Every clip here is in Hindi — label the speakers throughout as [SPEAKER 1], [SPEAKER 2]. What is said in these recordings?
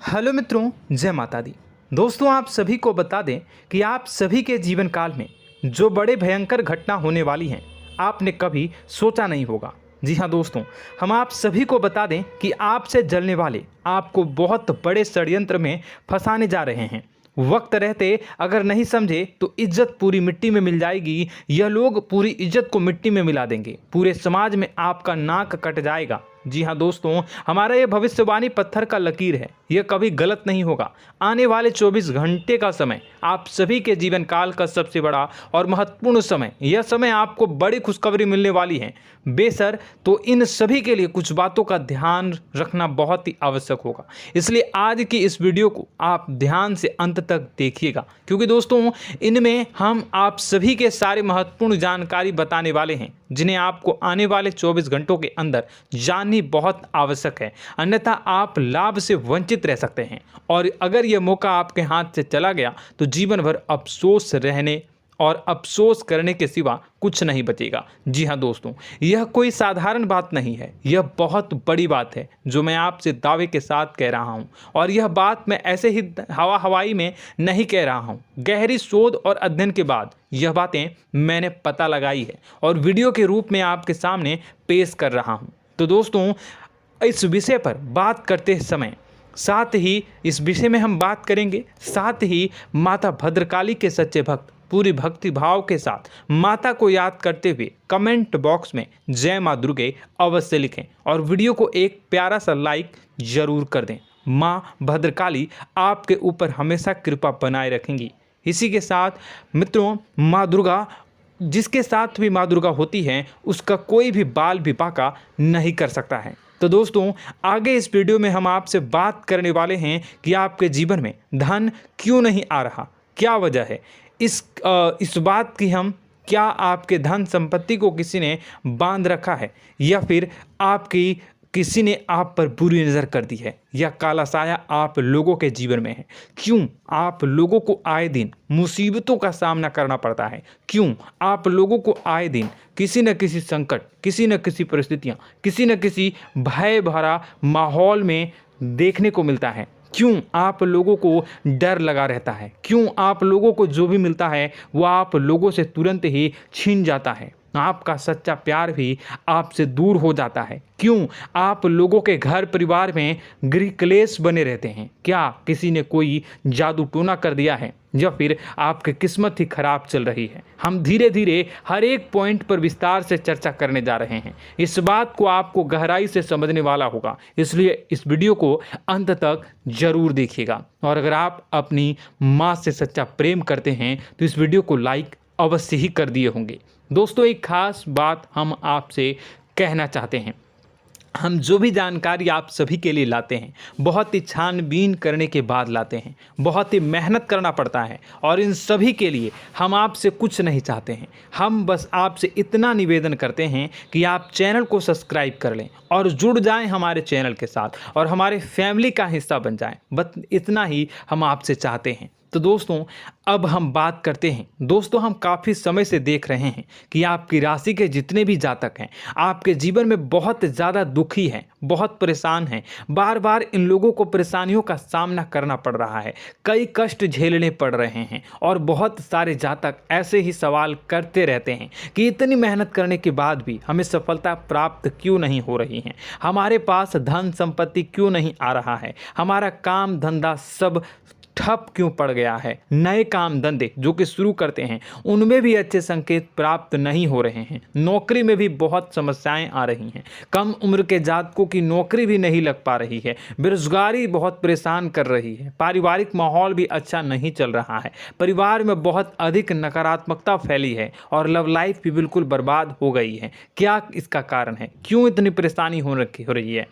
[SPEAKER 1] हेलो मित्रों, जय माता दी। दोस्तों, आप सभी को बता दें कि आप सभी के जीवन काल में जो बड़े भयंकर घटना होने वाली हैं, आपने कभी सोचा नहीं होगा। जी हाँ दोस्तों, हम आप सभी को बता दें कि आपसे जलने वाले आपको बहुत बड़े षड्यंत्र में फंसाने जा रहे हैं। वक्त रहते अगर नहीं समझे तो इज्जत पूरी मिट्टी में मिल जाएगी। यह लोग पूरी इज्जत को मिट्टी में मिला देंगे। पूरे समाज में आपका नाक कट जाएगा। जी हाँ दोस्तों, हमारा यह भविष्यवाणी पत्थर का लकीर है, यह कभी गलत नहीं होगा। आने वाले 24 घंटे का समय आप सभी के जीवन काल का सबसे बड़ा और महत्वपूर्ण समय। यह समय आपको बड़ी खुशखबरी मिलने वाली है बेसर, तो इन सभी के लिए कुछ बातों का ध्यान रखना बहुत ही आवश्यक होगा। इसलिए आज की इस वीडियो को आप ध्यान से अंत तक देखिएगा, क्योंकि दोस्तों इनमें हम आप सभी के सारे महत्वपूर्ण जानकारी बताने वाले हैं, जिन्हें आपको आने वाले 24 घंटों के अंदर जाननी बहुत आवश्यक है। अन्यथा आप लाभ से वंचित रह सकते हैं, और अगर यह मौका आपके हाथ से चला गया तो जीवन भर अफसोस रहने और अफसोस करने के सिवा कुछ नहीं बचेगा। जी हाँ दोस्तों, यह कोई साधारण बात नहीं है, यह बहुत बड़ी बात है जो मैं आपसे दावे के साथ कह रहा हूँ। और यह बात मैं ऐसे ही हवाई में नहीं कह रहा हूँ। गहरी शोध और अध्ययन के बाद यह बातें मैंने पता लगाई है और वीडियो के रूप में आपके सामने पेश कर रहा हूँ। तो दोस्तों, इस विषय पर बात करते समय साथ ही इस विषय में हम बात करेंगे, साथ ही माता भद्रकाली के सच्चे भक्त पूरी भक्ति भाव के साथ माता को याद करते हुए कमेंट बॉक्स में जय माँ दुर्गे अवश्य लिखें और वीडियो को एक प्यारा सा लाइक जरूर कर दें। माँ भद्रकाली आपके ऊपर हमेशा कृपा बनाए रखेंगी। इसी के साथ मित्रों, माँ दुर्गा, जिसके साथ भी माँ दुर्गा होती हैं, उसका कोई भी बाल भी बांका नहीं कर सकता है। तो दोस्तों, आगे इस वीडियो में हम आपसे बात करने वाले हैं कि आपके जीवन में धन क्यों नहीं आ रहा, क्या वजह है इस बात की। हम क्या आपके धन संपत्ति को किसी ने बांध रखा है, या फिर आपकी किसी ने आप पर बुरी नज़र कर दी है, या काला साया आप लोगों के जीवन में है। क्यों आप लोगों को आए दिन मुसीबतों का सामना करना पड़ता है, क्यों आप लोगों को आए दिन किसी न किसी संकट, किसी न किसी परिस्थितियाँ, किसी न किसी भय भरा माहौल में देखने को मिलता है, क्यों आप लोगों को डर लगा रहता है, क्यों आप लोगों को जो भी मिलता है वो आप लोगों से तुरंत ही छीन जाता है, आपका सच्चा प्यार भी आपसे दूर हो जाता है, क्यों आप लोगों के घर परिवार में गृह क्लेश बने रहते हैं। क्या किसी ने कोई जादू टोना कर दिया है, या फिर आपकी किस्मत ही खराब चल रही है। हम धीरे धीरे हर एक पॉइंट पर विस्तार से चर्चा करने जा रहे हैं। इस बात को आपको गहराई से समझने वाला होगा, इसलिए इस वीडियो को अंत तक जरूर देखिएगा। और अगर आप अपनी माँ से सच्चा प्रेम करते हैं तो इस वीडियो को लाइक अवश्य ही कर दिए होंगे। दोस्तों, एक खास बात हम आपसे कहना चाहते हैं। हम जो भी जानकारी आप सभी के लिए लाते हैं, बहुत ही छानबीन करने के बाद लाते हैं, बहुत ही मेहनत करना पड़ता है, और इन सभी के लिए हम आपसे कुछ नहीं चाहते हैं। हम बस आपसे इतना निवेदन करते हैं कि आप चैनल को सब्सक्राइब कर लें और जुड़ जाएं हमारे चैनल के साथ और हमारे फैमिली का हिस्सा बन जाएं। बस इतना ही हम आपसे चाहते हैं। तो दोस्तों, अब हम बात करते हैं। दोस्तों, हम काफ़ी समय से देख रहे हैं कि आपकी राशि के जितने भी जातक हैं, आपके जीवन में बहुत ज़्यादा दुखी हैं, बहुत परेशान हैं। बार बार इन लोगों को परेशानियों का सामना करना पड़ रहा है, कई कष्ट झेलने पड़ रहे हैं, और बहुत सारे जातक ऐसे ही सवाल करते रहते हैं कि इतनी मेहनत करने के बाद भी हमें सफलता प्राप्त क्यों नहीं हो रही है, हमारे पास धन संपत्ति क्यों नहीं आ रहा है, हमारा काम धंधा सब ठप क्यों पड़ गया है, नए काम धंधे जो कि शुरू करते हैं उनमें भी अच्छे संकेत प्राप्त नहीं हो रहे हैं, नौकरी में भी बहुत समस्याएं आ रही हैं, कम उम्र के जातकों की नौकरी भी नहीं लग पा रही है, बेरोजगारी बहुत परेशान कर रही है, पारिवारिक माहौल भी अच्छा नहीं चल रहा है, परिवार में बहुत अधिक नकारात्मकता फैली है, और लव लाइफ भी बिल्कुल बर्बाद हो गई है। क्या इसका कारण है, क्यों इतनी परेशानी हो रही है?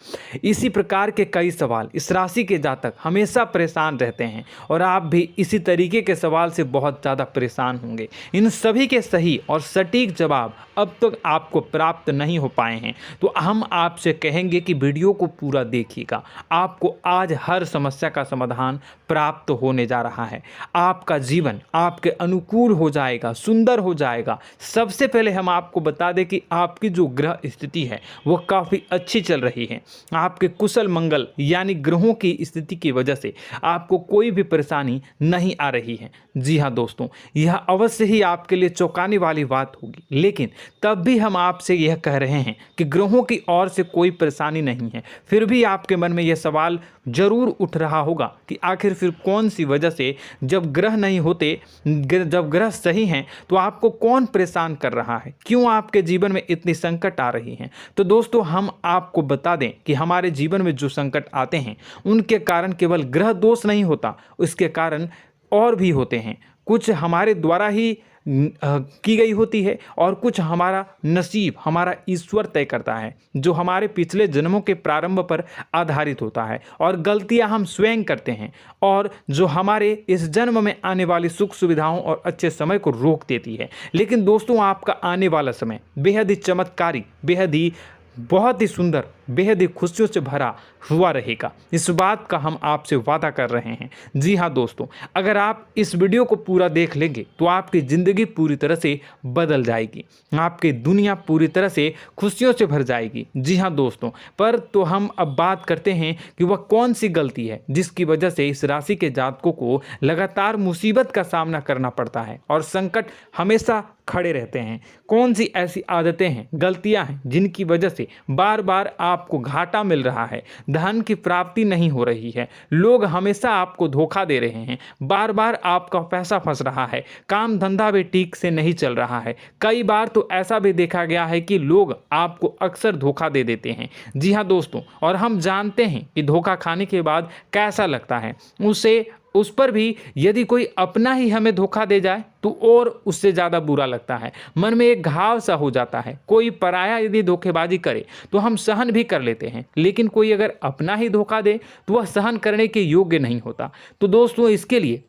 [SPEAKER 1] इसी प्रकार के कई सवाल इस राशि के जातक हमेशा परेशान रहते हैं, और आप भी इसी तरीके के सवाल से बहुत ज़्यादा परेशान होंगे। इन सभी के सही और सटीक जवाब अब तक आपको प्राप्त नहीं हो पाए हैं, तो हम आपसे कहेंगे कि वीडियो को पूरा देखिएगा। आपको आज हर समस्या का समाधान प्राप्त होने जा रहा है। आपका जीवन आपके अनुकूल हो जाएगा, सुंदर हो जाएगा। सबसे पहले हम आपको बता दें कि आपकी जो ग्रह स्थिति है वो काफ़ी अच्छी चल रही है। आपके कुशल मंगल यानी ग्रहों की स्थिति की वजह से आपको कोई भी परेशानी नहीं आ रही है। जी हाँ दोस्तों, यह अवश्य ही आपके लिए चौंकाने वाली बात होगी, लेकिन तब भी हम आपसे यह कह रहे हैं कि ग्रहों की ओर से कोई परेशानी नहीं है। फिर भी आपके मन में यह सवाल जरूर उठ रहा होगा कि आखिर फिर कौन सी वजह से, जब ग्रह नहीं होते, जब ग्रह सही हैं, तो आपको कौन परेशान कर रहा है, क्यों आपके जीवन में इतनी संकट आ रही हैं। तो दोस्तों, हम आपको बता दें कि हमारे जीवन में जो संकट आते हैं उनके कारण केवल ग्रह दोष नहीं होता, उसके कारण और भी होते हैं। कुछ हमारे द्वारा ही की गई होती है और कुछ हमारा नसीब, हमारा ईश्वर तय करता है, जो हमारे पिछले जन्मों के प्रारंभ पर आधारित होता है। और गलतियां हम स्वयं करते हैं और जो हमारे इस जन्म में आने वाली सुख सुविधाओं और अच्छे समय को रोक देती है। लेकिन दोस्तों, आपका आने वाला समय बेहद ही चमत्कारी, बेहद ही बहुत ही सुंदर, बेहद ही खुशियों से भरा हुआ रहेगा। इस बात का हम आपसे वादा कर रहे हैं। जी हाँ दोस्तों, अगर आप इस वीडियो को पूरा देख लेंगे तो आपकी ज़िंदगी पूरी तरह से बदल जाएगी, आपकी दुनिया पूरी तरह से खुशियों से भर जाएगी। जी हाँ दोस्तों, पर तो हम अब बात करते हैं कि वह कौन सी गलती है जिसकी वजह से इस राशि के जातकों को लगातार मुसीबत का सामना करना पड़ता है और संकट हमेशा खड़े रहते हैं। कौन सी ऐसी आदतें हैं, गलतियां हैं जिनकी वजह से बार बार आपको घाटा मिल रहा है, धन की प्राप्ति नहीं हो रही है, लोग हमेशा आपको धोखा दे रहे हैं, बार बार आपका पैसा फंस रहा है, काम धंधा भी ठीक से नहीं चल रहा है। कई बार तो ऐसा भी देखा गया है कि लोग आपको अक्सर धोखा दे देते हैं। जी हाँ दोस्तों, और हम जानते हैं कि धोखा खाने के बाद कैसा लगता है। उस पर भी यदि कोई अपना ही हमें धोखा दे जाए तो और उससे ज़्यादा बुरा लगता है, मन में एक घाव सा हो जाता है। कोई पराया यदि धोखेबाजी करे तो हम सहन भी कर लेते हैं, लेकिन कोई अगर अपना ही धोखा दे तो वह सहन करने के योग्य नहीं होता। तो दोस्तों, इसके लिए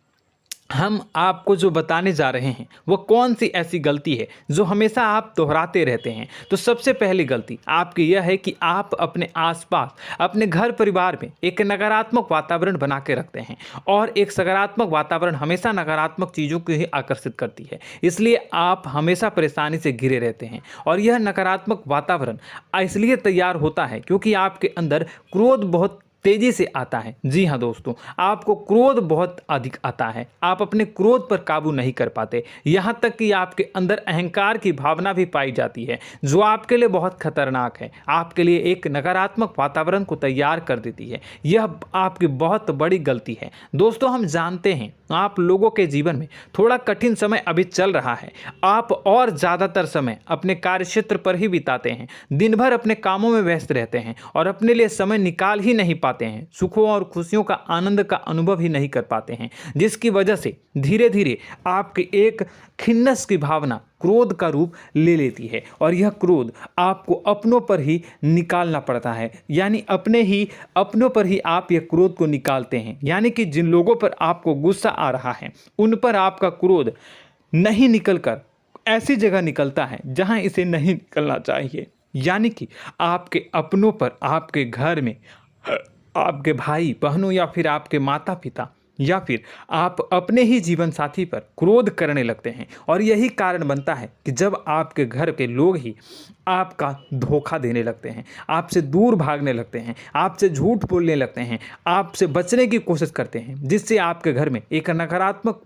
[SPEAKER 1] हम आपको जो बताने जा रहे हैं वो कौन सी ऐसी गलती है जो हमेशा आप दोहराते रहते हैं। तो सबसे पहली गलती आपकी यह है कि आप अपने आसपास, अपने घर परिवार में एक नकारात्मक वातावरण बना के रखते हैं, और एक सकारात्मक वातावरण हमेशा नकारात्मक चीज़ों को ही आकर्षित करती है। इसलिए आप हमेशा परेशानी से घिरे रहते हैं, और यह नकारात्मक वातावरण इसलिए तैयार होता है क्योंकि आपके अंदर क्रोध बहुत तेजी से आता है। जी हाँ दोस्तों, आपको क्रोध बहुत अधिक आता है, आप अपने क्रोध पर काबू नहीं कर पाते, यहाँ तक कि आपके अंदर अहंकार की भावना भी पाई जाती है, जो आपके लिए बहुत खतरनाक है, आपके लिए एक नकारात्मक वातावरण को तैयार कर देती है। यह आपकी बहुत बड़ी गलती है। दोस्तों, हम जानते हैं आप लोगों के जीवन में थोड़ा कठिन समय अभी चल रहा है। आप और ज़्यादातर समय अपने कार्यक्षेत्र पर ही बिताते हैं, दिन भर अपने कामों में व्यस्त रहते हैं और अपने लिए समय निकाल ही नहीं पाते हैं, सुखों और खुशियों का आनंद का अनुभव ही नहीं कर पाते हैं, जिसकी वजह से धीरे धीरे आपकी एक खिन्नस की भावना क्रोध का रूप ले लेती है, और यह क्रोध आपको अपनों पर ही निकालना पड़ता है। यानी अपनों पर ही आप यह क्रोध को निकालते हैं। यानी कि जिन लोगों पर आपको गुस्सा आ रहा है उन पर आपका क्रोध नहीं निकलकर ऐसी जगह निकलता है जहां इसे नहीं निकलना चाहिए। यानी कि आपके अपनों पर, आपके घर में आपके भाई बहनों या फिर आपके माता पिता या फिर आप अपने ही जीवन साथी पर क्रोध करने लगते हैं, और यही कारण बनता है कि जब आपके घर के लोग ही आपका धोखा देने लगते हैं, आपसे दूर भागने लगते हैं, आपसे झूठ बोलने लगते हैं, आपसे बचने की कोशिश करते हैं, जिससे आपके घर में एक नकारात्मक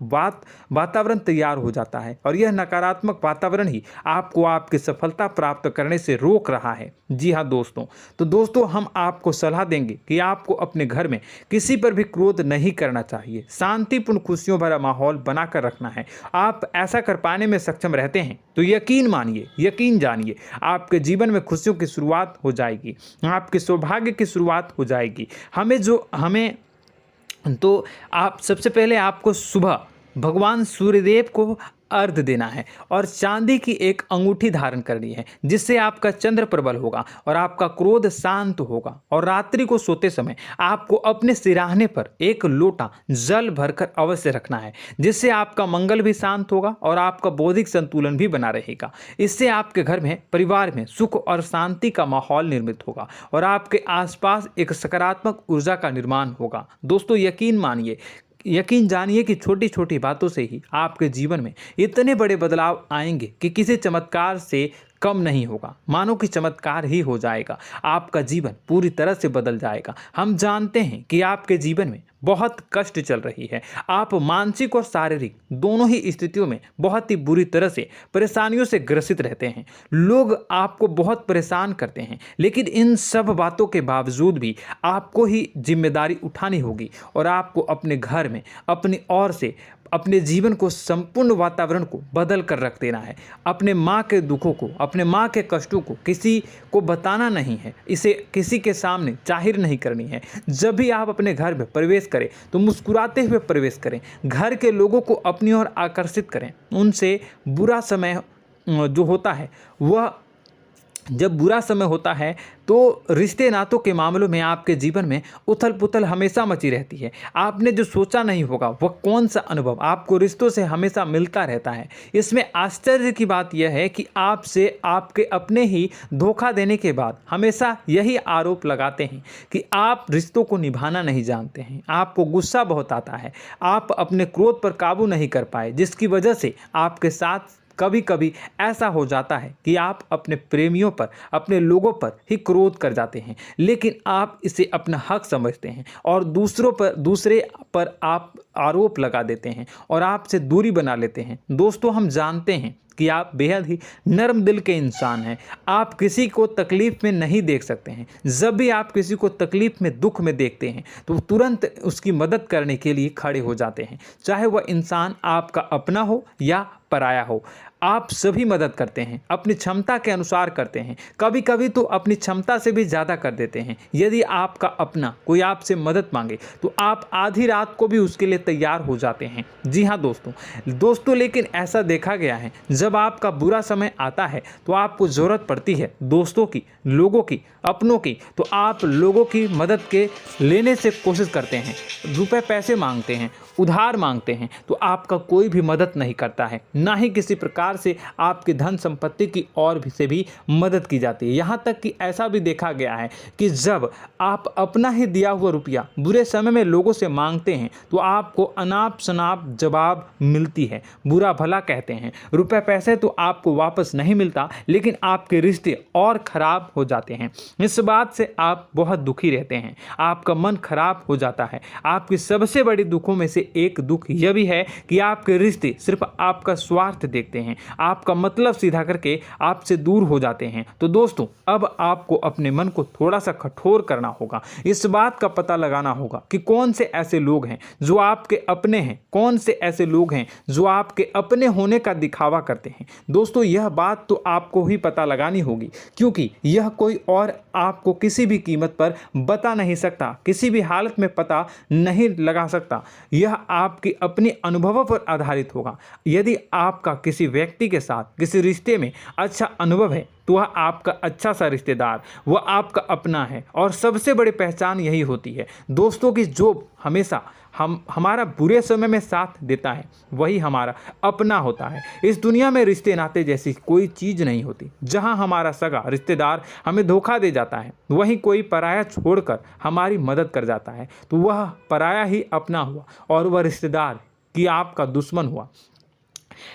[SPEAKER 1] वातावरण तैयार हो जाता है, और यह नकारात्मक वातावरण ही आपको आपकी सफलता प्राप्त करने से रोक रहा है। जी हाँ दोस्तों, तो दोस्तों, हम आपको सलाह देंगे कि आपको अपने घर में किसी पर भी क्रोध नहीं करना चाहिए, शांतिपूर्ण खुशियों भरा माहौल बनाकर रखना है। आप ऐसा कर पाने में सक्षम रहते हैं तो यकीन मानिए, यकीन जानिए, आपके जीवन में खुशियों की शुरुआत हो जाएगी, आपके सौभाग्य की शुरुआत हो जाएगी। आप सबसे पहले आपको सुबह भगवान सूर्यदेव को अर्घ देना है और चांदी की एक अंगूठी धारण करनी है, जिससे आपका चंद्र प्रबल होगा और आपका क्रोध शांत होगा। और रात्रि को सोते समय आपको अपने सिरहाने पर एक लोटा जल भरकर अवश्य रखना है, जिससे आपका मंगल भी शांत होगा और आपका बौद्धिक संतुलन भी बना रहेगा। इससे आपके घर में, परिवार में सुख और शांति का माहौल निर्मित होगा और आपके आसपास एक सकारात्मक ऊर्जा का निर्माण होगा। दोस्तों यकीन जानिए कि छोटी छोटी बातों से ही आपके जीवन में इतने बड़े बदलाव आएंगे कि किसी चमत्कार से कम नहीं होगा। मानो कि चमत्कार ही हो जाएगा, आपका जीवन पूरी तरह से बदल जाएगा। हम जानते हैं कि आपके जीवन में बहुत कष्ट चल रही है, आप मानसिक और शारीरिक दोनों ही स्थितियों में बहुत ही बुरी तरह से परेशानियों से ग्रसित रहते हैं। लोग आपको बहुत परेशान करते हैं, लेकिन इन सब बातों के बावजूद भी आपको ही जिम्मेदारी उठानी होगी और आपको अपने घर में अपनी ओर से अपने जीवन को, संपूर्ण वातावरण को बदल कर रख देना है। अपने माँ के दुखों को, अपने माँ के कष्टों को किसी को बताना नहीं है, इसे किसी के सामने जाहिर नहीं करनी है। जब भी आप अपने घर में प्रवेश करें तो मुस्कुराते हुए प्रवेश करें, घर के लोगों को अपनी ओर आकर्षित करें। उनसे बुरा समय जो होता है वह जब बुरा समय होता है तो रिश्ते नातों के मामलों में आपके जीवन में उथल पुथल हमेशा मची रहती है। आपने जो सोचा नहीं होगा वह कौन सा अनुभव आपको रिश्तों से हमेशा मिलता रहता है। इसमें आश्चर्य की बात यह है कि आपसे आपके अपने ही धोखा देने के बाद हमेशा यही आरोप लगाते हैं कि आप रिश्तों को निभाना नहीं जानते हैं, आपको गुस्सा बहुत आता है, आप अपने क्रोध पर काबू नहीं कर पाए, जिसकी वजह से आपके साथ कभी कभी ऐसा हो जाता है कि आप अपने प्रेमियों पर, अपने लोगों पर ही क्रोध कर जाते हैं, लेकिन आप इसे अपना हक समझते हैं और दूसरे पर आप आरोप लगा देते हैं और आपसे दूरी बना लेते हैं। दोस्तों हम जानते हैं कि आप बेहद ही नर्म दिल के इंसान हैं। आप किसी को तकलीफ़ में नहीं देख सकते हैं। जब भी आप किसी को तकलीफ़ में, दुख में देखते हैं तो तुरंत उसकी मदद करने के लिए खड़े हो जाते हैं, चाहे वह इंसान आपका अपना हो या पराया हो। आप सभी मदद करते हैं, अपनी क्षमता के अनुसार करते हैं, कभी कभी तो अपनी क्षमता से भी ज़्यादा कर देते हैं। यदि आपका अपना कोई आपसे मदद मांगे तो आप आधी रात को भी उसके लिए तैयार हो जाते हैं। जी हाँ दोस्तों, लेकिन ऐसा देखा गया है जब आपका बुरा समय आता है तो आपको ज़रूरत पड़ती है दोस्तों की, लोगों की, अपनों की, तो आप लोगों की मदद के लेने से कोशिश करते हैं, रुपए पैसे मांगते हैं, उधार मांगते हैं, तो आपका कोई भी मदद नहीं करता है, ना ही किसी प्रकार से आपकी धन संपत्ति की और भी से भी मदद की जाती है। यहाँ तक कि ऐसा भी देखा गया है कि जब आप अपना ही दिया हुआ रुपया बुरे समय में लोगों से मांगते हैं तो आपको अनाप शनाप जवाब मिलती है, बुरा भला कहते हैं। रुपए पैसे तो आपको वापस नहीं मिलता, लेकिन आपके रिश्ते और खराब हो जाते हैं। इस बात से आप बहुत दुखी रहते हैं, आपका मन खराब हो जाता है। आपकी सबसे बड़ी दुखों में से एक दुख यह भी है कि आपके रिश्ते सिर्फ आपका स्वार्थ देखते हैं, आपका मतलब सीधा करके आपसे दूर हो जाते हैं। तो दोस्तों अब आपको अपने मन को थोड़ा सा कठोर करना होगा, इस बात का पता लगाना होगा कि कौन से ऐसे लोग हैं जो आपके अपने हैं, कौन से ऐसे लोग हैं जो आपके अपने होने का दिखावा करते हैं। दोस्तों यह बात तो आपको ही पता लगानी होगी, क्योंकि यह कोई और आपको किसी भी कीमत पर बता नहीं सकता, किसी भी हालत में पता नहीं लगा सकता। यह आपके अपने अनुभवों पर आधारित होगा। यदि आपका किसी व्यक्ति के साथ किसी रिश्ते में अच्छा अनुभव है तो वह आपका अच्छा सा रिश्तेदार, वह आपका अपना है, और सबसे बड़ी पहचान यही होती है दोस्तों की जो हमेशा हमारा बुरे समय में साथ देता है वही हमारा अपना होता है। इस दुनिया में रिश्ते नाते जैसी कोई चीज़ नहीं होती। जहां हमारा सगा रिश्तेदार हमें धोखा दे जाता है, वहीं कोई पराया छोड़कर हमारी मदद कर जाता है तो वह पराया ही अपना हुआ और वह रिश्तेदार कि आपका दुश्मन हुआ।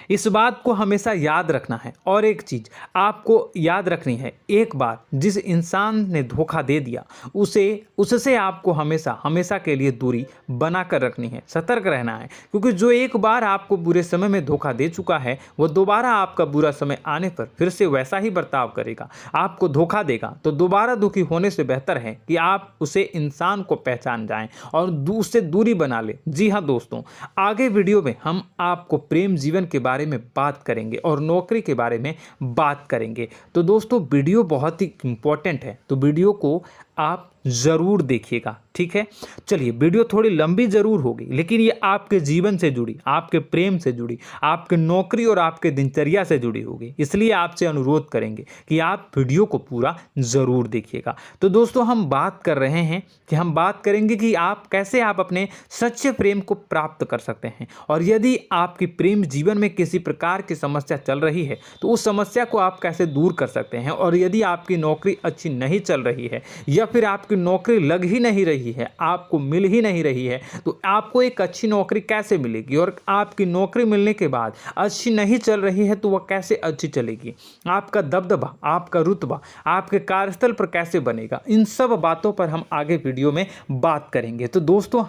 [SPEAKER 1] इस बात को हमेशा याद रखना है। और एक चीज़ आपको याद रखनी है, एक बार जिस इंसान ने धोखा दे दिया उससे आपको हमेशा के लिए दूरी बना कर रखनी है, सतर्क रहना है, क्योंकि जो एक बार आपको बुरे समय में धोखा दे चुका है वह दोबारा आपका बुरा समय आने पर फिर से वैसा ही बर्ताव करेगा, आपको धोखा देगा। तो दोबारा दुखी होने से बेहतर है कि आप उसे इंसान को पहचान जाएं और उससे दूरी बना लें। जी हाँ दोस्तों, आगे वीडियो में हम आपको प्रेम जीवन के बारे में बात करेंगे और नौकरी के बारे में बात करेंगे। तो दोस्तों वीडियो बहुत ही इम्पोर्टेंट है, तो वीडियो को आप ज़रूर देखिएगा, ठीक है। चलिए, वीडियो थोड़ी लंबी ज़रूर होगी, लेकिन ये आपके जीवन से जुड़ी, आपके प्रेम से जुड़ी, आपके नौकरी और आपके दिनचर्या से जुड़ी होगी, इसलिए आपसे अनुरोध करेंगे कि आप वीडियो को पूरा ज़रूर देखिएगा। तो दोस्तों, हम बात कर रहे हैं कि हम बात करेंगे कि आप कैसे आप अपने सच्चे प्रेम को प्राप्त कर सकते हैं, और यदि आपकी प्रेम जीवन में किसी प्रकार की समस्या चल रही है तो उस समस्या को आप कैसे दूर कर सकते हैं, और यदि आपकी नौकरी अच्छी नहीं चल रही है या फिर आपकी नौकरी लग ही नहीं रही है, आपको मिल ही नहीं रही है, तो आपको एक अच्छी नौकरी कैसे मिलेगी, और आपकी नौकरी मिलने के बाद अच्छी नहीं चल रही है तो वह कैसे अच्छी चलेगी, आपका दबदबा, आपका रुतबा आपके कार्यस्थल पर कैसे बनेगा, इन सब बातों पर हम आगे वीडियो में बात करेंगे। तो दोस्तों,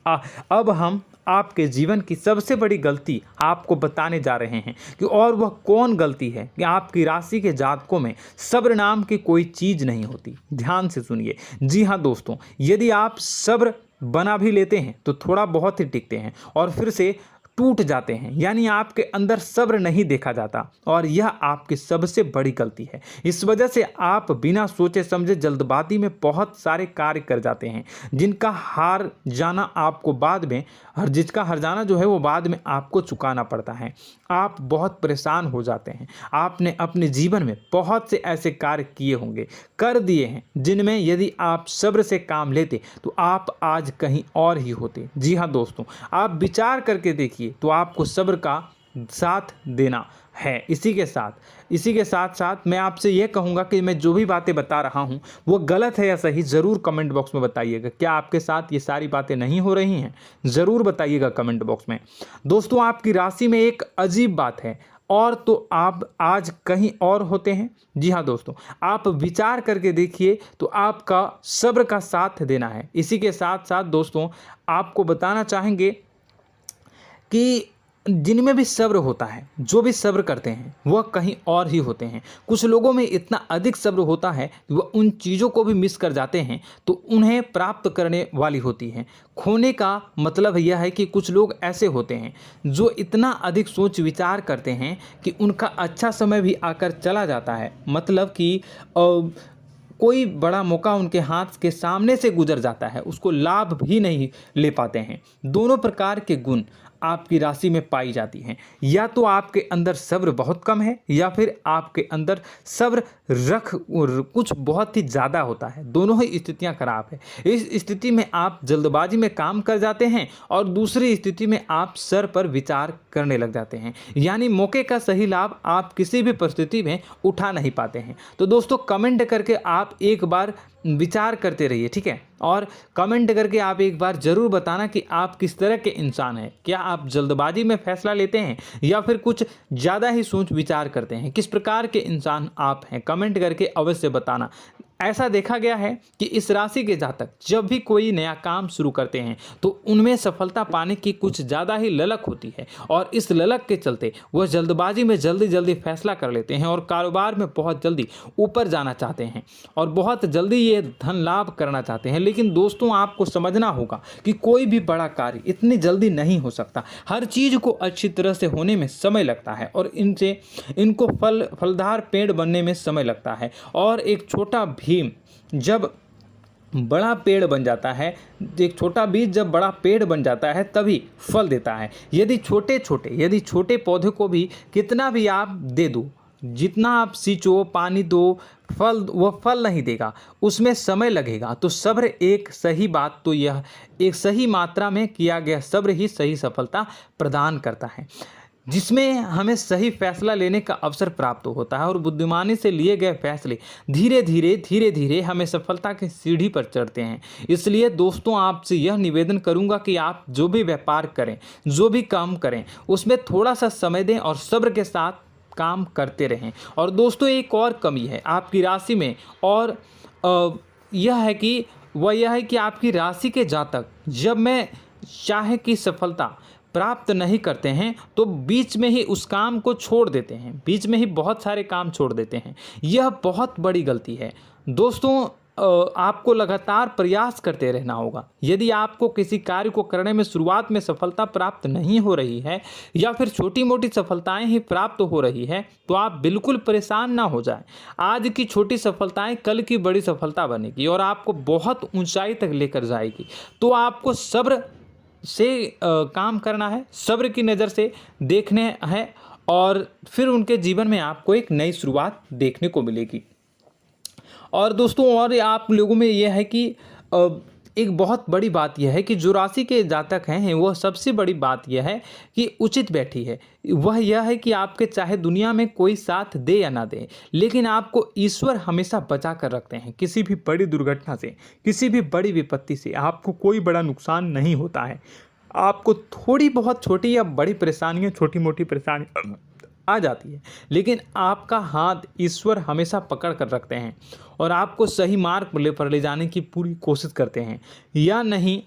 [SPEAKER 1] अब हम आपके जीवन की सबसे बड़ी गलती आपको बताने जा रहे हैं कि और वह कौन गलती है कि आपकी राशि के जातकों में सब्र नाम की कोई चीज़ नहीं होती। ध्यान से सुनिए। जी हाँ दोस्तों, यदि आप सब्र बना भी लेते हैं तो थोड़ा बहुत ही टिकते हैं और फिर से टूट जाते हैं, यानी आपके अंदर सब्र नहीं देखा जाता, और यह आपकी सबसे बड़ी गलती है। इस वजह से आप बिना सोचे समझे जल्दबाजी में बहुत सारे कार्य कर जाते हैं, जिनका हार जाना आपको बाद में जिसका हर जाना जो है वो बाद में आपको चुकाना पड़ता है। आप बहुत परेशान हो जाते हैं। आपने अपने जीवन में बहुत से ऐसे कार्य किए होंगे, कर दिए हैं, जिनमें यदि आप सब्र से काम लेते तो आप आज कहीं और ही होते। जी हाँ दोस्तों, आप विचार करके देखिए तो आपको सब्र का साथ देना है। इसी के साथ साथ मैं आपसे यह कहूँगा कि मैं जो भी बातें बता रहा हूँ वो गलत है या सही, ज़रूर कमेंट बॉक्स में बताइएगा। क्या आपके साथ ये सारी बातें नहीं हो रही हैं? ज़रूर बताइएगा कमेंट बॉक्स में। दोस्तों, आपकी राशि में एक अजीब बात है, और तो आप आज कहीं और होते हैं। जी हाँ दोस्तों, आप विचार करके देखिए तो आपका सब्र का साथ देना है। इसी के साथ साथ दोस्तों, आपको बताना चाहेंगे कि जिनमें भी सब्र होता है, जो भी सब्र करते हैं वह कहीं और ही होते हैं। कुछ लोगों में इतना अधिक सब्र होता है कि वह उन चीज़ों को भी मिस कर जाते हैं तो उन्हें प्राप्त करने वाली होती हैं। खोने का मतलब यह है कि कुछ लोग ऐसे होते हैं जो इतना अधिक सोच विचार करते हैं कि उनका अच्छा समय भी आकर चला जाता है, मतलब कि कोई बड़ा मौका उनके हाथ के सामने से गुजर जाता है, उसको लाभ भी नहीं ले पाते हैं। दोनों प्रकार के गुण आपकी राशि में पाई जाती हैं। या तो आपके अंदर सब्र बहुत कम है या फिर आपके अंदर सब्र कुछ बहुत ही ज़्यादा होता है। दोनों ही स्थितियां खराब है। इस स्थिति में आप जल्दबाजी में काम कर जाते हैं और दूसरी स्थिति में आप सर पर विचार करने लग जाते हैं, यानी मौके का सही लाभ आप किसी भी परिस्थिति में उठा नहीं पाते हैं। तो दोस्तों, कमेंट करके आप एक बार विचार करते रहिए, ठीक है, और कमेंट करके आप एक बार ज़रूर बताना कि आप किस तरह के इंसान हैं। क्या आप जल्दबाजी में फैसला लेते हैं या फिर कुछ ज़्यादा ही सोच विचार करते हैं? किस प्रकार के इंसान आप हैं, कमेंट करके अवश्य बताना। ऐसा देखा गया है कि इस राशि के जातक जब भी कोई नया काम शुरू करते हैं तो उनमें सफलता पाने की कुछ ज़्यादा ही ललक होती है, और इस ललक के चलते वह जल्दबाजी में जल्दी फैसला कर लेते हैं और कारोबार में बहुत जल्दी ऊपर जाना चाहते हैं और बहुत जल्दी ये धन लाभ करना चाहते हैं। लेकिन दोस्तों, आपको समझना होगा कि कोई भी बड़ा कार्य इतनी जल्दी नहीं हो सकता। हर चीज़ को अच्छी तरह से होने में समय लगता है और इनको फलदार पेड़ बनने में समय लगता है। और एक छोटा भीम जब बड़ा पेड़ बन जाता है, एक छोटा बीज जब बड़ा पेड़ बन जाता है तभी फल देता है। यदि छोटे पौधे को भी कितना भी आप दे दो, जितना आप सींचो, पानी दो, वह फल नहीं देगा, उसमें समय लगेगा। तो सब्र एक सही बात, तो यह एक सही मात्रा में किया गया सब्र ही सही सफलता प्रदान करता है, जिसमें हमें सही फैसला लेने का अवसर प्राप्त होता है और बुद्धिमानी से लिए गए फैसले धीरे धीरे हमें सफलता की सीढ़ी पर चढ़ते हैं। इसलिए दोस्तों, आपसे यह निवेदन करूंगा कि आप जो भी व्यापार करें, जो भी काम करें, उसमें थोड़ा सा समय दें और सब्र के साथ काम करते रहें। और दोस्तों, एक और कमी है आपकी राशि में, और यह है कि आपकी राशि के जातक जब मैं चाहे कि सफलता प्राप्त नहीं करते हैं तो बीच में ही उस काम को छोड़ देते हैं, बीच में ही बहुत सारे काम छोड़ देते हैं। यह बहुत बड़ी गलती है दोस्तों। आपको लगातार प्रयास करते रहना होगा। यदि आपको किसी कार्य को करने में शुरुआत में सफलता प्राप्त नहीं हो रही है या फिर छोटी मोटी सफलताएं ही प्राप्त हो रही है तो आप बिल्कुल परेशान ना हो जाएं। आज की छोटी सफलताएं कल की बड़ी सफलता बनेगी और आपको बहुत ऊंचाई तक लेकर जाएगी। तो आपको सब्र से काम करना है, सब्र की नज़र से देखने हैं और फिर उनके जीवन में आपको एक नई शुरुआत देखने को मिलेगी। और दोस्तों और आप लोगों में यह है कि एक बहुत बड़ी बात यह है कि जो राशि के जातक हैं वो सबसे बड़ी बात यह है कि उचित बैठी है। वह यह है कि आपके चाहे दुनिया में कोई साथ दे या ना दे, लेकिन आपको ईश्वर हमेशा बचा कर रखते हैं। किसी भी बड़ी दुर्घटना से, किसी भी बड़ी विपत्ति से आपको कोई बड़ा नुकसान नहीं होता है। आपको थोड़ी बहुत छोटी या बड़ी परेशानियाँ, छोटी मोटी परेशानी आ जाती है, लेकिन आपका हाथ ईश्वर हमेशा पकड़ कर रखते हैं और आपको सही मार्ग पर ले जाने की पूरी कोशिश करते हैं। या नहीं,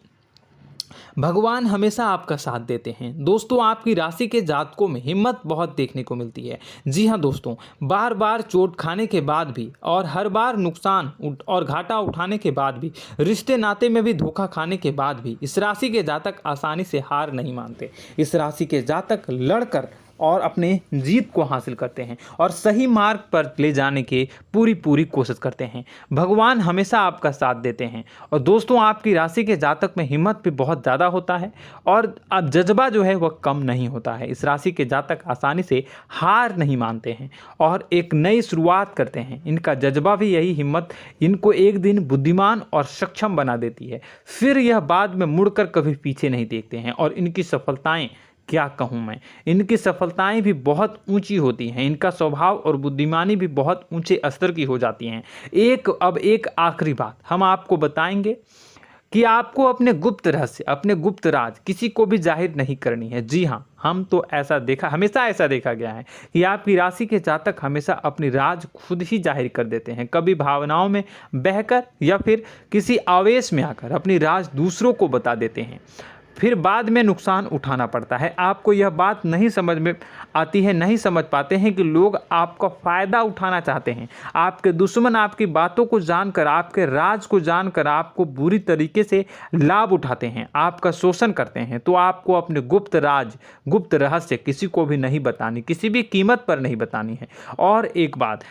[SPEAKER 1] भगवान हमेशा आपका साथ देते हैं। दोस्तों आपकी राशि के जातकों में हिम्मत बहुत देखने को मिलती है। जी हाँ दोस्तों, बार बार चोट खाने के बाद भी और हर बार नुकसान और घाटा उठाने के बाद भी, रिश्ते नाते में भी धोखा खाने के बाद भी इस राशि के जातक आसानी से हार नहीं मानते। इस राशि के जातक लड़कर और अपने जीत को हासिल करते हैं और सही मार्ग पर ले जाने की पूरी कोशिश करते हैं। भगवान हमेशा आपका साथ देते हैं। और दोस्तों आपकी राशि के जातक में हिम्मत भी बहुत ज़्यादा होता है और अब जज्बा जो है वह कम नहीं होता है। इस राशि के जातक आसानी से हार नहीं मानते हैं और एक नई शुरुआत करते हैं। इनका जज्बा भी यही हिम्मत इनको एक दिन बुद्धिमान और सक्षम बना देती है। फिर यह बाद में मुड़कर कभी पीछे नहीं देखते हैं और इनकी सफलताएं, क्या कहूँ मैं, इनकी सफलताएं भी बहुत ऊंची होती हैं। इनका स्वभाव और बुद्धिमानी भी बहुत ऊंचे स्तर की हो जाती हैं। अब एक आखिरी बात हम आपको बताएंगे कि आपको अपने गुप्त रहस्य, अपने गुप्त राज किसी को भी जाहिर नहीं करनी है। जी हाँ, हम तो हमेशा ऐसा देखा गया है कि आपकी राशि के जातक हमेशा अपनी राज खुद ही जाहिर कर देते हैं। कभी भावनाओं में बहकर या फिर किसी आवेश में आकर अपनी राज दूसरों को बता देते हैं, फिर बाद में नुकसान उठाना पड़ता है। आपको यह बात नहीं समझ में आती है, नहीं समझ पाते हैं कि लोग आपका फ़ायदा उठाना चाहते हैं। आपके दुश्मन आपकी बातों को जानकर, आपके राज को जानकर आपको बुरी तरीके से लाभ उठाते हैं, आपका शोषण करते हैं। तो आपको अपने गुप्त राज, गुप्त रहस्य किसी को भी नहीं बतानी, किसी भी कीमत पर नहीं बतानी है। और एक बात,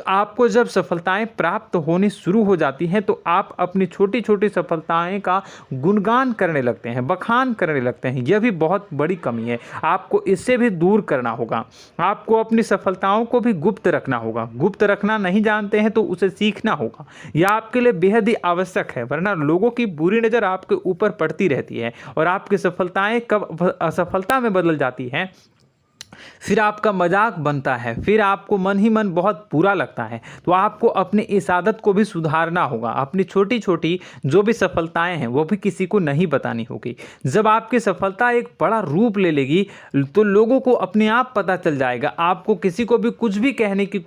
[SPEAKER 1] आपको जब सफलताएं प्राप्त होनी शुरू हो जाती हैं तो आप अपनी छोटी छोटी सफलताएं का गुणगान करने लगते हैं, बखान करने लगते हैं। यह भी बहुत बड़ी कमी है, आपको इससे भी दूर करना होगा। आपको अपनी सफलताओं को भी गुप्त रखना होगा। गुप्त रखना नहीं जानते हैं तो उसे सीखना होगा। यह आपके लिए बेहद ही आवश्यक है, वरना लोगों की बुरी नज़र आपके ऊपर पड़ती रहती है और आपकी सफलताएं कब असफलता में बदल जाती हैं, फिर आपका मजाक बनता है, फिर आपको मन ही मन बहुत बुरा लगता है। तो आपको अपनी इस आदत को भी सुधारना होगा। अपनी छोटी छोटी जो भी सफलताएं हैं वो भी किसी को नहीं बतानी होगी। जब आपकी सफलता एक बड़ा रूप ले लेगी तो लोगों को अपने आप पता चल जाएगा। आपको किसी को भी कुछ भी कहने की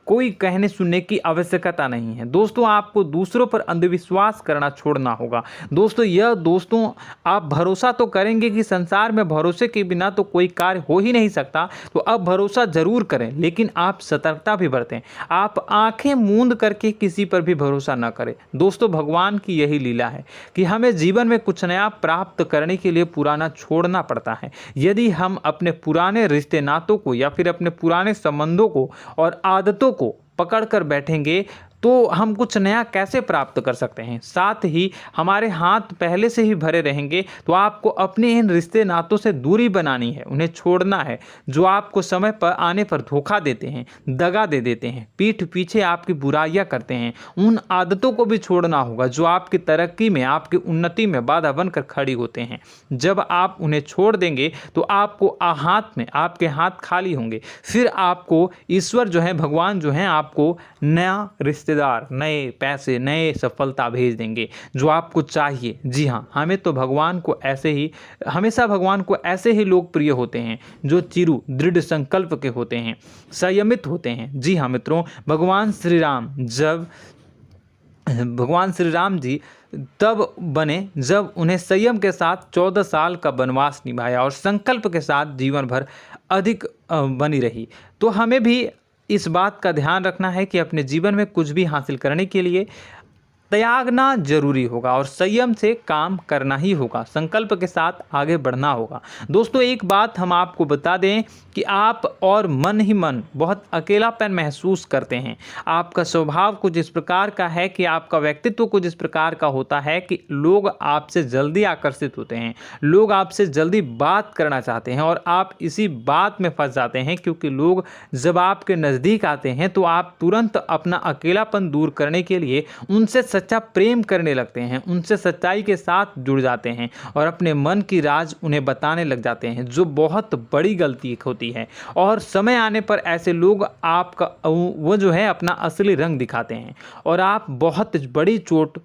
[SPEAKER 1] कोई कहने सुनने की आवश्यकता नहीं है। दोस्तों आपको दूसरों पर अंधविश्वास करना छोड़ना होगा। दोस्तों आप भरोसा तो करेंगे कि संसार में भरोसे के बिना तो कोई कार्य हो ही नहीं सकता, तो अब भरोसा जरूर करें, लेकिन आप सतर्कता भी बरतें। आप आंखें मूंद करके किसी पर भी भरोसा न करें। दोस्तों भगवान की यही लीला है कि हमें जीवन में कुछ नया प्राप्त करने के लिए पुराना छोड़ना पड़ता है। यदि हम अपने पुराने रिश्ते नातों को या फिर अपने पुराने संबंधों को और आदतों को पकड़ कर बैठेंगे तो हम कुछ नया कैसे प्राप्त कर सकते हैं। साथ ही हमारे हाथ पहले से ही भरे रहेंगे। तो आपको अपने इन रिश्ते नातों से दूरी बनानी है, उन्हें छोड़ना है जो आपको समय पर आने पर धोखा देते हैं, दगा दे देते हैं, पीठ पीछे आपकी बुराइयां करते हैं। उन आदतों को भी छोड़ना होगा जो आपकी तरक्की में, आपकी उन्नति में बाधा बनकर खड़ी होते हैं। जब आप उन्हें छोड़ देंगे तो आपके हाथ खाली होंगे। फिर आपको ईश्वर जो है, भगवान जो है, आपको नया रिश्तेदार, नए पैसे, नए सफलता भेज देंगे जो आपको चाहिए। जी हाँ, हमेशा भगवान को ऐसे ही लोग प्रिय होते हैं जो चिरु दृढ़ संकल्प के होते हैं, संयमित होते हैं। जी हाँ मित्रों, भगवान श्री राम जी तब बने जब उन्हें संयम के साथ 14 साल का वनवास निभाया और संकल्प के साथ जीवन भर अधिक बनी रही। तो हमें भी इस बात का ध्यान रखना है कि अपने जीवन में कुछ भी हासिल करने के लिए त्यागना जरूरी होगा और संयम से काम करना ही होगा। संकल्प के साथ आगे बढ़ना होगा। दोस्तों एक बात हम आपको बता दें कि आप और मन ही मन बहुत अकेलापन महसूस करते हैं। आपका स्वभाव कुछ इस प्रकार का है कि आपका व्यक्तित्व कुछ इस प्रकार का होता है कि लोग आपसे जल्दी आकर्षित होते हैं, लोग आपसे जल्दी बात करना चाहते हैं और आप इसी बात में फंस जाते हैं, क्योंकि लोग जब आपके नज़दीक आते हैं तो आप तुरंत अपना अकेलापन दूर करने के लिए उनसे सच्चा प्रेम करने लगते हैं, उनसे सच्चाई के साथ जुड़ जाते हैं और अपने मन की राज उन्हें बताने लग जाते हैं, जो बहुत बड़ी गलती होती है। और समय आने पर ऐसे लोग आपका वो जो है अपना असली रंग दिखाते हैं और आप बहुत बड़ी चोट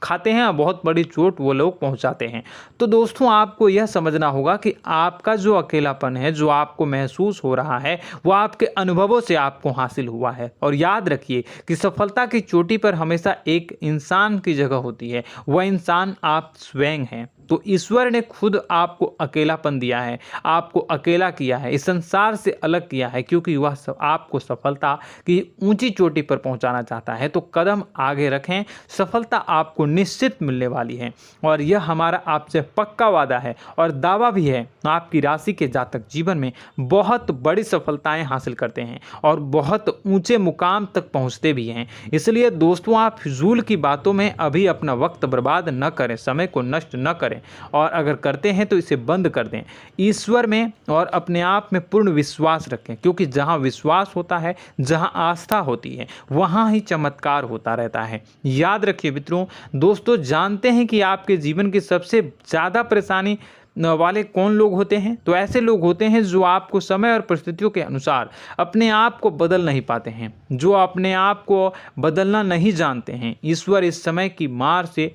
[SPEAKER 1] खाते हैं और बहुत बड़ी चोट वो लोग पहुंचाते हैं। तो दोस्तों आपको यह समझना होगा कि आपका जो अकेलापन है, जो आपको महसूस हो रहा है, वो आपके अनुभवों से आपको हासिल हुआ है। और याद रखिए कि सफलता की चोटी पर हमेशा एक इंसान की जगह होती है, वह इंसान आप स्वयं हैं। तो ईश्वर ने खुद आपको अकेलापन दिया है, आपको अकेला किया है, इस संसार से अलग किया है, क्योंकि वह आपको सफलता की ऊंची चोटी पर पहुंचाना चाहता है। तो कदम आगे रखें, सफलता आपको निश्चित मिलने वाली है और यह हमारा आपसे पक्का वादा है और दावा भी है। आपकी राशि के जातक जीवन में बहुत बड़ी सफलताएं हासिल करते हैं और बहुत ऊंचे मुकाम तक पहुंचते भी हैं। इसलिए दोस्तों आप फिजूल की बातों में अभी अपना वक्त बर्बाद न करें, समय को नष्ट न करें और अगर करते हैं तो इसे बंद कर दें। ईश्वर में और अपने आप में पूर्ण विश्वास रखें, क्योंकि जहां विश्वास होता है, जहां आस्था होती है, वहां ही चमत्कार होता रहता है। याद रखिए मित्रों, दोस्तों जानते हैं कि आपके जीवन की सबसे ज़्यादा परेशानी वाले कौन लोग होते हैं? तो ऐसे लोग होते हैं जो आपको समय और परिस्थितियों के अनुसार अपने आप को बदल नहीं पाते हैं, जो अपने आप को बदलना नहीं जानते हैं। ईश्वर इस समय की मार से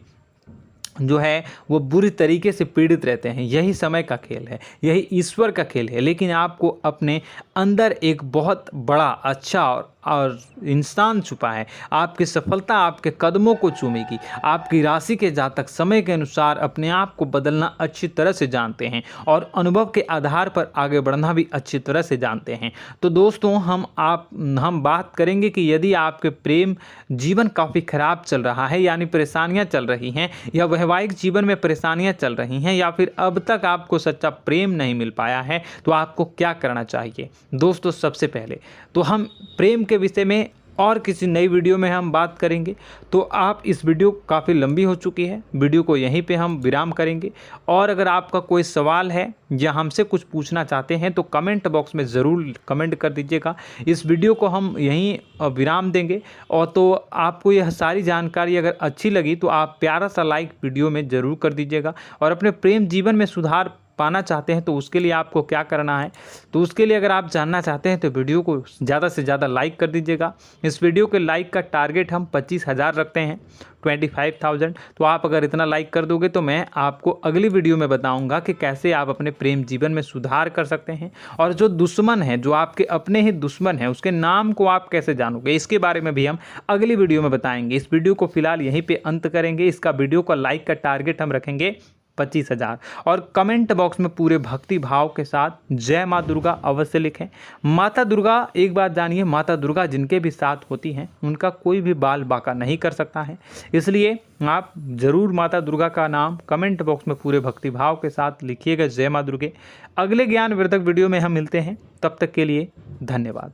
[SPEAKER 1] जो है वो बुरी तरीके से पीड़ित रहते हैं। यही समय का खेल है, यही ईश्वर का खेल है। लेकिन आपको अपने अंदर एक बहुत बड़ा अच्छा और इंसान छुपा है। आपकी सफलता आपके कदमों को चूमेगी। आपकी राशि के जातक समय के अनुसार अपने आप को बदलना अच्छी तरह से जानते हैं और अनुभव के आधार पर आगे बढ़ना भी अच्छी तरह से जानते हैं। तो दोस्तों हम बात करेंगे कि यदि आपके प्रेम जीवन काफ़ी खराब चल रहा है, यानी परेशानियां चल रही हैं, या वैवाहिक जीवन में परेशानियां चल रही हैं, या फिर अब तक आपको सच्चा प्रेम नहीं मिल पाया है, तो आपको क्या करना चाहिए? दोस्तों सबसे पहले तो हम प्रेम के विषय में और किसी नई वीडियो में हम बात करेंगे। तो आप इस वीडियो काफ़ी लंबी हो चुकी है, वीडियो को यहीं पे हम विराम करेंगे। और अगर आपका कोई सवाल है या हमसे कुछ पूछना चाहते हैं तो कमेंट बॉक्स में ज़रूर कमेंट कर दीजिएगा। इस वीडियो को हम यहीं विराम देंगे। और तो आपको यह सारी जानकारी अगर अच्छी लगी तो आप प्यारा सा लाइक वीडियो में ज़रूर कर दीजिएगा। और अपने प्रेम जीवन में सुधार पाना चाहते हैं तो उसके लिए आपको क्या करना है, तो उसके लिए अगर आप जानना चाहते हैं तो वीडियो को ज़्यादा से ज़्यादा लाइक कर दीजिएगा। इस वीडियो के लाइक का टारगेट हम 25,000 रखते हैं, 25,000। तो आप अगर इतना लाइक कर दोगे तो मैं आपको अगली वीडियो में बताऊंगा कि कैसे आप अपने प्रेम जीवन में सुधार कर सकते हैं। और जो दुश्मन है, जो आपके अपने ही दुश्मन है, उसके नाम को आप कैसे जानोगे, इसके बारे में भी हम अगली वीडियो में बताएंगे। इस वीडियो को फिलहाल यहीं पे अंत करेंगे। इसका वीडियो का लाइक का टारगेट हम रखेंगे 25,000। और कमेंट बॉक्स में पूरे भक्ति भाव के साथ जय माँ दुर्गा अवश्य लिखें। माता दुर्गा, एक बात जानिए, माता दुर्गा जिनके भी साथ होती हैं उनका कोई भी बाल बांका नहीं कर सकता है। इसलिए आप ज़रूर माता दुर्गा का नाम कमेंट बॉक्स में पूरे भक्ति भाव के साथ लिखिएगा, जय माँ दुर्गे। अगले ज्ञानवर्धक वीडियो में हम मिलते हैं, तब तक के लिए धन्यवाद।